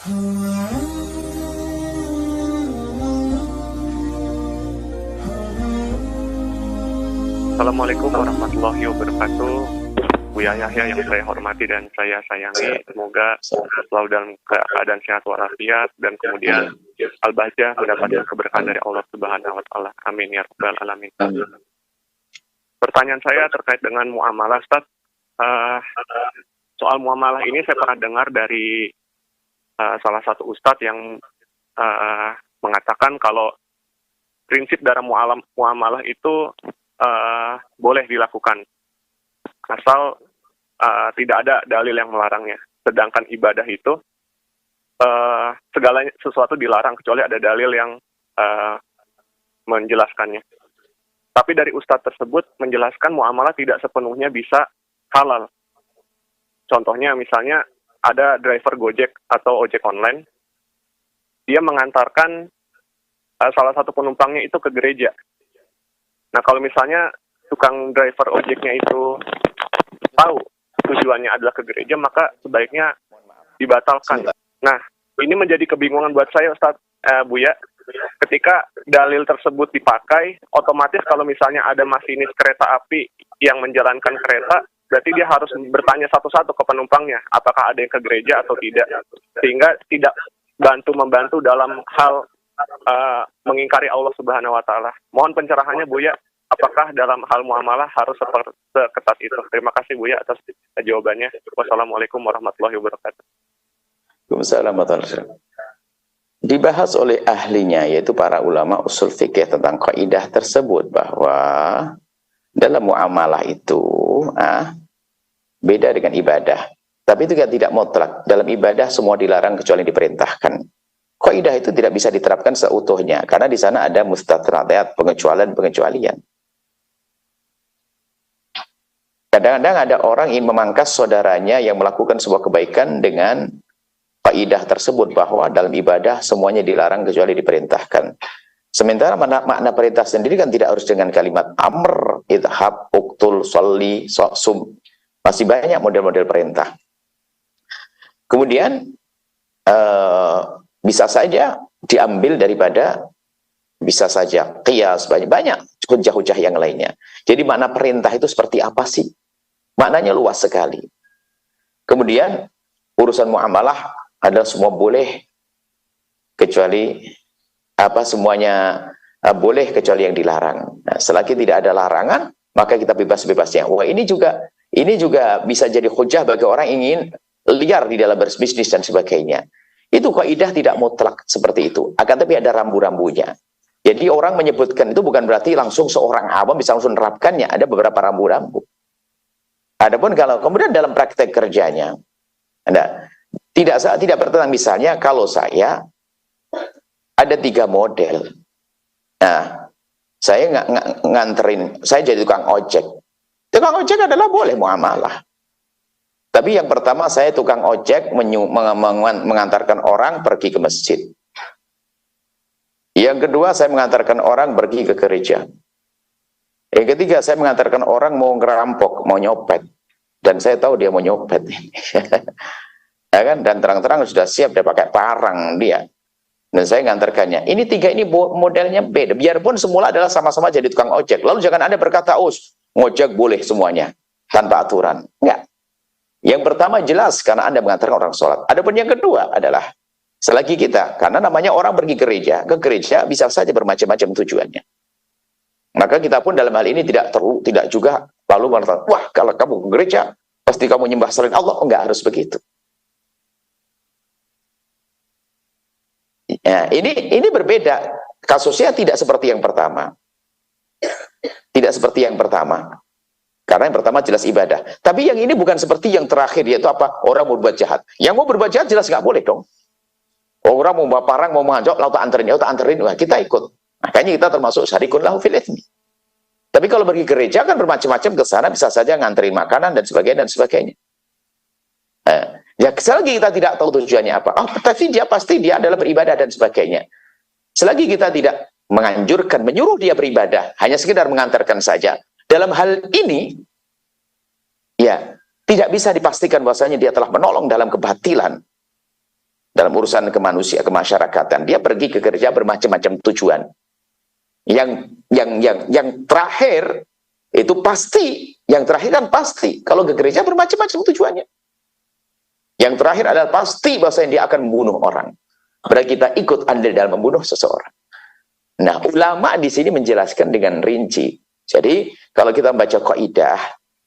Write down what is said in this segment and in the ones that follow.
Assalamualaikum warahmatullahi wabarakatuh. Buya Yahya yang saya hormati dan saya sayangi, semoga selalu dalam keadaan sehat walafiat dan kemudian al-bahjah mendapatkan keberkahan dari Allah Subhanahu wa taala. Amin ya rabbal alamin. Pertanyaan saya terkait dengan muamalah, Ustaz. Soal muamalah ini saya pernah dengar dari salah satu ustadz yang mengatakan kalau prinsip dalam muamalah itu boleh dilakukan asal tidak ada dalil yang melarangnya. Sedangkan ibadah itu segalanya sesuatu dilarang kecuali ada dalil yang menjelaskannya. Tapi dari ustadz tersebut menjelaskan muamalah tidak sepenuhnya bisa halal. Contohnya misalnya ada driver Gojek atau ojek online, dia mengantarkan salah satu penumpangnya itu ke gereja. Nah, kalau misalnya tukang driver ojeknya itu tahu tujuannya adalah ke gereja, maka sebaiknya dibatalkan. Nah, ini menjadi kebingungan buat saya, Ustaz Buya. Ketika dalil tersebut dipakai, otomatis kalau misalnya ada masinis kereta api yang menjalankan kereta, berarti dia harus bertanya satu-satu ke penumpangnya, apakah ada yang ke gereja atau tidak. Sehingga tidak membantu dalam hal mengingkari Allah Subhanahu wa taala. Mohon pencerahannya Buya, apakah dalam hal muamalah harus seketat itu? Terima kasih Buya atas jawabannya. Wassalamualaikum warahmatullahi wabarakatuh. Waalaikumsalam warahmatullahi wabarakatuh. Dibahas oleh ahlinya, yaitu para ulama usul fikih tentang kaidah tersebut, bahwa dalam muamalah itu beda dengan ibadah. Tapi itu tidak mutlak. Dalam ibadah semua dilarang kecuali diperintahkan. Kaidah itu tidak bisa diterapkan seutuhnya, karena di sana ada mustathniyat, pengecualian. Kadang-kadang ada orang ingin memangkas saudaranya yang melakukan sebuah kebaikan dengan kaidah tersebut, bahwa dalam ibadah semuanya dilarang kecuali diperintahkan. Sementara makna perintah sendiri kan tidak harus dengan kalimat amr, idhab, uktul, sholli, sum. Masih banyak model-model perintah. Kemudian bisa saja diambil daripada, bisa saja qiyas, banyak hujah-hujah yang lainnya. Jadi makna perintah itu seperti apa sih? Maknanya luas sekali. Kemudian urusan muamalah adalah semua boleh kecuali semuanya boleh kecuali yang dilarang. Nah, selagi tidak ada larangan, maka kita bebas-bebasnya. Wah, ini juga bisa jadi hujah bagi orang ingin liar di dalam berbisnis dan sebagainya. Itu kaidah tidak mutlak seperti itu. Akan tapi ada rambu-rambunya. Jadi orang menyebutkan itu bukan berarti langsung seorang awam bisa langsung menerapkannya. Ada beberapa rambu-rambu. Adapun kalau kemudian dalam praktek kerjanya, tidak bertentangan. Misalnya kalau saya ada 3 model. Nah, saya nganterin, saya jadi tukang ojek. Tukang ojek adalah boleh muamalah. Tapi yang pertama saya tukang ojek mengantarkan orang pergi ke masjid. Yang kedua saya mengantarkan orang pergi ke gereja. Yang ketiga saya mengantarkan orang mau ngerampok, mau nyopet. Dan saya tahu dia mau nyopet. Ya kan? Dan terang-terang sudah siap, dia pakai parang dia. Dan saya mengantarkannya. Ini 3 ini modelnya beda. Biarpun semula adalah sama-sama jadi tukang ojek. Lalu jangan Anda berkata, ngojek boleh semuanya tanpa aturan. Enggak. Yang pertama jelas karena Anda mengantarkan orang sholat. Adapun yang kedua adalah selagi kita, karena namanya orang pergi ke gereja bisa saja bermacam-macam tujuannya. Maka kita pun dalam hal ini tidak juga lalu mengatakan, wah kalau kamu ke gereja pasti kamu nyembah selain Allah. Enggak harus begitu. Ya, ini berbeda. Kasusnya tidak seperti yang pertama. Tidak seperti yang pertama. Karena yang pertama jelas ibadah. Tapi yang ini bukan seperti yang terakhir, yaitu apa? Orang mau berbuat jahat. Yang mau berbuat jahat jelas nggak boleh dong. Orang mau bawa parang, mau menganjok, lalu tak anterin. Wah, kita ikut. Makanya kita termasuk syarikun lahu fil itsmi. Tapi kalau pergi gereja kan bermacam-macam ke sana, bisa saja nganterin makanan dan sebagainya. Ya, selagi kita tidak tahu tujuannya apa. Tapi pasti dia adalah beribadah dan sebagainya. Selagi kita tidak menganjurkan, menyuruh dia beribadah, hanya sekedar mengantarkan saja. Dalam hal ini, ya, tidak bisa dipastikan bahwasanya dia telah menolong dalam kebatilan. dalam urusan kemanusiaan, kemasyarakatan. Dia pergi ke gereja bermacam-macam tujuan. Yang terakhir itu pasti, yang terakhir kan pasti kalau ke gereja bermacam-macam tujuannya. Yang terakhir adalah pasti bahwa dia akan membunuh orang. Berarti kita ikut andil dalam membunuh seseorang. Nah, ulama di sini menjelaskan dengan rinci. Jadi, kalau kita membaca kaidah,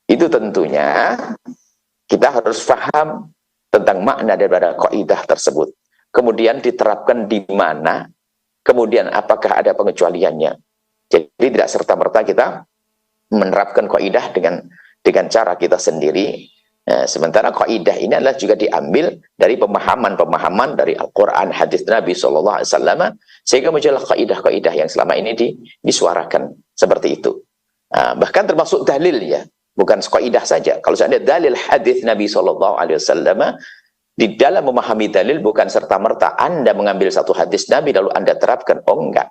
itu tentunya kita harus paham tentang makna daripada kaidah tersebut. Kemudian diterapkan di mana, kemudian apakah ada pengecualiannya. Jadi tidak serta-merta kita menerapkan kaidah dengan cara kita sendiri. Sementara kaidah ini adalah juga diambil dari pemahaman-pemahaman dari Al-Quran, hadis Nabi SAW, sehingga muncullah kaidah-kaidah yang selama ini disuarakan seperti itu. Bahkan termasuk dalil ya, bukan kaidah saja. Kalau ada dalil hadis Nabi SAW, di dalam memahami dalil bukan serta-merta Anda mengambil satu hadis Nabi lalu Anda terapkan. Oh enggak.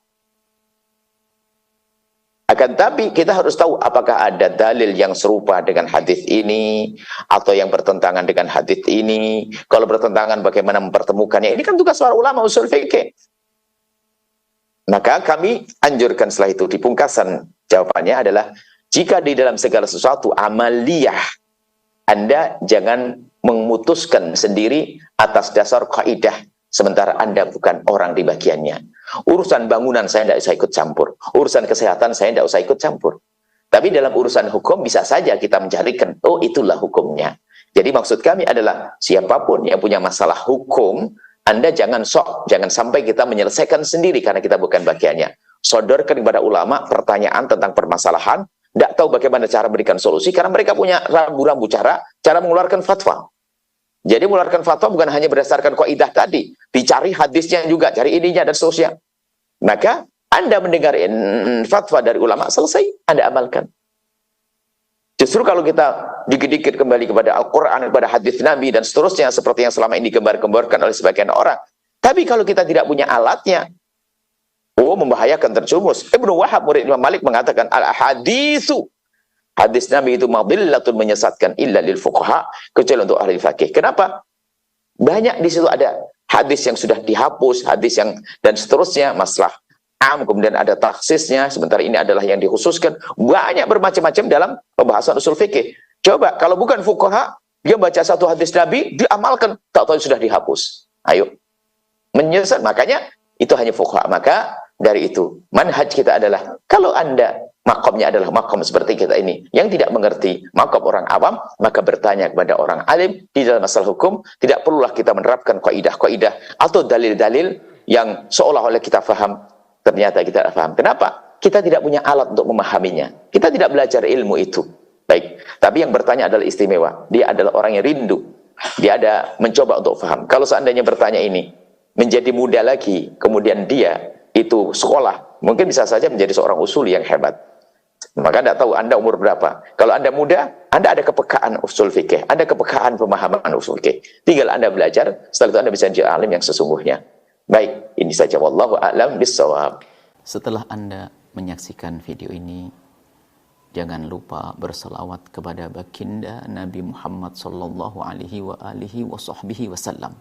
Akan tapi kita harus tahu apakah ada dalil yang serupa dengan hadis ini atau yang bertentangan dengan hadis ini. Kalau bertentangan bagaimana mempertemukannya? Ini kan tugas para ulama usul fikih. Maka kami anjurkan setelah itu di pungkasan jawabannya adalah jika di dalam segala sesuatu amaliyah Anda jangan memutuskan sendiri atas dasar kaidah sementara Anda bukan orang di bagiannya. Urusan bangunan saya tidak usah ikut campur. Urusan kesehatan saya tidak usah ikut campur. Tapi dalam urusan hukum bisa saja kita mencarikan, oh itulah hukumnya. Jadi maksud kami adalah siapapun yang punya masalah hukum, Anda jangan jangan sampai kita menyelesaikan sendiri karena kita bukan bagiannya. Sodorkan kepada ulama pertanyaan tentang permasalahan, tidak tahu bagaimana cara berikan solusi karena mereka punya rambu-rambu cara mengeluarkan fatwa. Jadi mengeluarkan fatwa bukan hanya berdasarkan kaidah tadi, dicari hadisnya juga, cari ininya dan seterusnya. Maka Anda mendengar fatwa dari ulama, selesai, Anda amalkan. Justru kalau kita dikit-dikit kembali kepada Al-Quran, kepada hadis Nabi dan seterusnya, seperti yang selama ini digembar-gemborkan oleh sebagian orang. Tapi kalau kita tidak punya alatnya, membahayakan terjumus. Ibnu Wahab, murid Imam Malik mengatakan, al-haditsu, hadis Nabi itu madillatun menyesatkan illa lil fuqaha, kecuali untuk ahli fikih. Kenapa? Banyak di situ ada hadis yang sudah dihapus, hadis yang dan seterusnya, masalah am, kemudian ada taksisnya, sementara ini adalah yang dikhususkan. Banyak bermacam-macam dalam pembahasan usul fikih. Coba kalau bukan fuqaha, dia baca satu hadis Nabi, diamalkan, tak tahu sudah dihapus. Ayo. Menyesat, makanya itu hanya fuqaha. Maka dari itu, manhaj kita adalah kalau Anda makomnya adalah makom seperti kita ini yang tidak mengerti makom orang awam, maka bertanya kepada orang alim di dalam masalah hukum. Tidak perlulah kita menerapkan kaidah-kaidah atau dalil-dalil yang seolah-olah kita faham, ternyata kita tidak faham. Kenapa? Kita tidak punya alat untuk memahaminya. Kita tidak belajar ilmu itu. Baik, tapi yang bertanya adalah istimewa. Dia adalah orang yang rindu. Dia ada mencoba untuk faham. Kalau seandainya bertanya ini menjadi muda lagi, kemudian dia itu sekolah, mungkin bisa saja menjadi seorang usuli yang hebat. Maka tidak tahu Anda umur berapa. Kalau Anda muda, Anda ada kepekaan usul fikih, ada kepekaan pemahaman usul fikih. Tinggal Anda belajar, setelah itu Anda bisa menjadi alim yang sesungguhnya. Baik, ini saja. Wallahu a'lam bissawab. Setelah Anda menyaksikan video ini, jangan lupa berselawat kepada baginda Nabi Muhammad sallallahu alaihi wa alihi wa sahbihi wasallam.